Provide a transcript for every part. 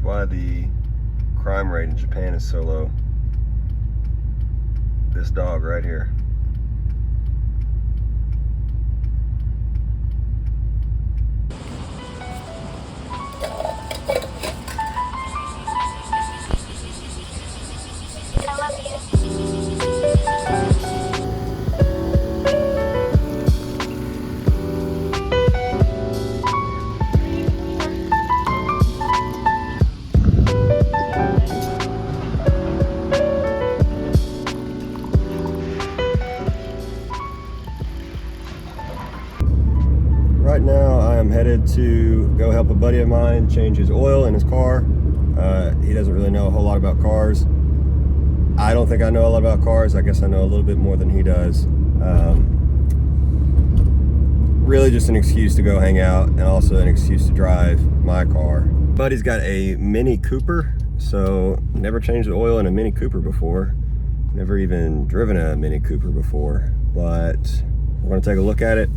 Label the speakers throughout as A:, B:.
A: why the crime rate in Japan is so low. This dog right here.
B: I love you.
A: Right now I am headed to go help a buddy of mine change his oil in his car. He doesn't really know a whole lot about cars. I don't think I know a lot about cars. I guess I know a little bit more than he does. Really just an excuse to go hang out and also an excuse to drive my car. Buddy's got a Mini Cooper, so never changed the oil in a Mini Cooper before. Never even driven a Mini Cooper before, but we're gonna take a look at it,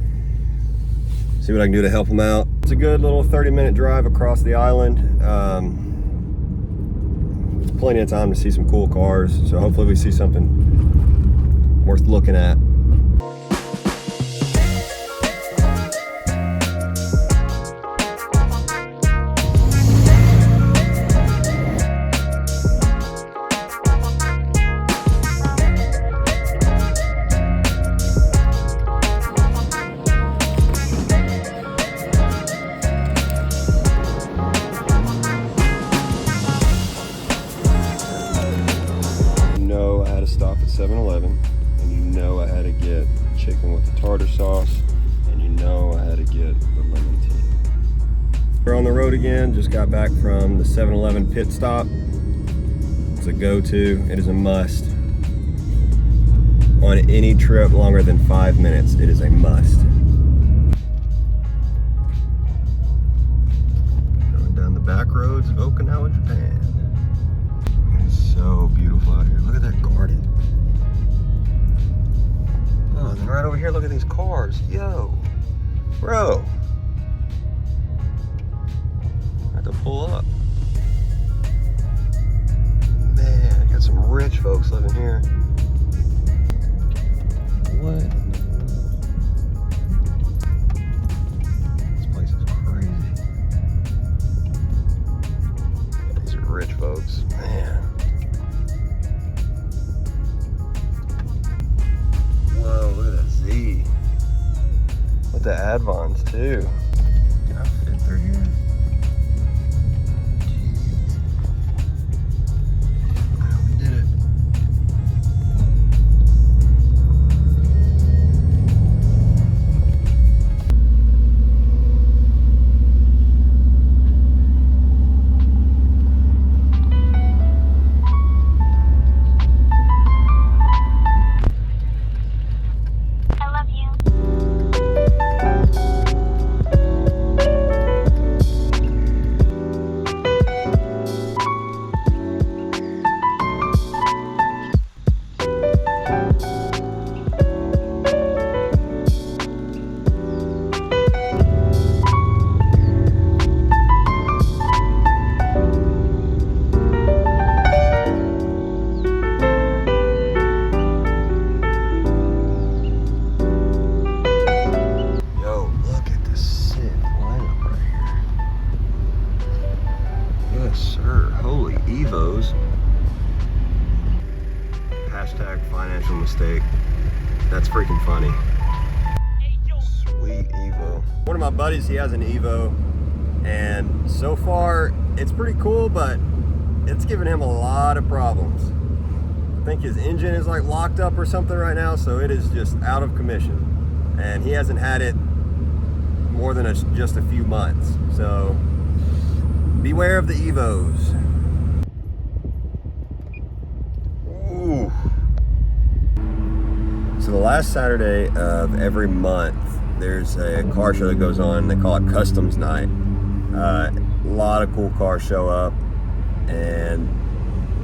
A: see what I can do to help him out. It's a good little 30-minute drive across the island. It's plenty of time to see some cool cars, so hopefully we see something worth looking at. Stop at 7-Eleven, and you know I had to get chicken with the tartar sauce, and you know I had to get the lemon tea. We're on the road again, just got back from the 7-Eleven pit stop. It's a go-to, it is a must. On any trip longer than 5 minutes, it is a must. Going down the back roads of Okinawa, Japan. It's so beautiful out here. Look at that garden. Oh, and then right over here, look at these cars. Yo, bro. I have to pull up. Man, got some rich folks living here. What in the world? This place is crazy. These are rich folks, man. Whoa, look at that Z. With the Advons too. Can I fit through here? Jeez. Well, we did it. Financial mistake. That's freaking funny. Sweet Evo. One of my buddies, he has an Evo, and so far it's pretty cool, but it's giving him a lot of problems. I think his engine is like locked up or something right now, so it is just out of commission, and he hasn't had it more than just a few months. So beware of the Evos. Ooh. So the last Saturday of every month, there's a car show that goes on. They call it Customs Night. A lot of cool cars show up, and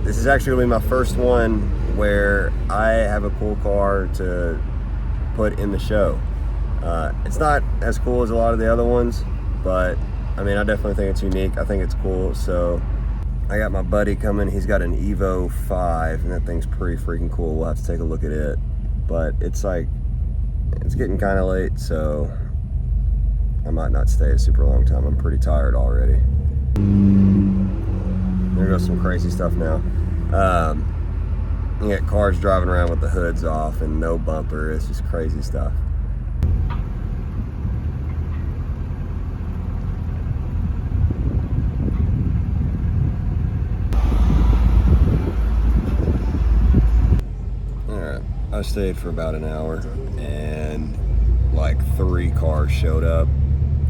A: this is actually going to be my first one where I have a cool car to put in the show. It's not as cool as a lot of the other ones, but I mean, I definitely think it's unique. I think it's cool. So I got my buddy coming. He's got an Evo 5, and that thing's pretty freaking cool. We'll have to take a look at it. But it's like, it's getting kind of late, so I might not stay a super long time. I'm pretty tired already. There goes some crazy stuff now. You got cars driving around with the hoods off and no bumper. It's just crazy stuff. Alright, I stayed for about an hour and like 3 cars showed up,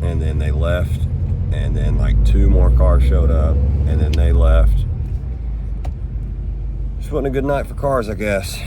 A: and then they left, and then like 2 more cars showed up, and then they left. Just wasn't a good night for cars, I guess.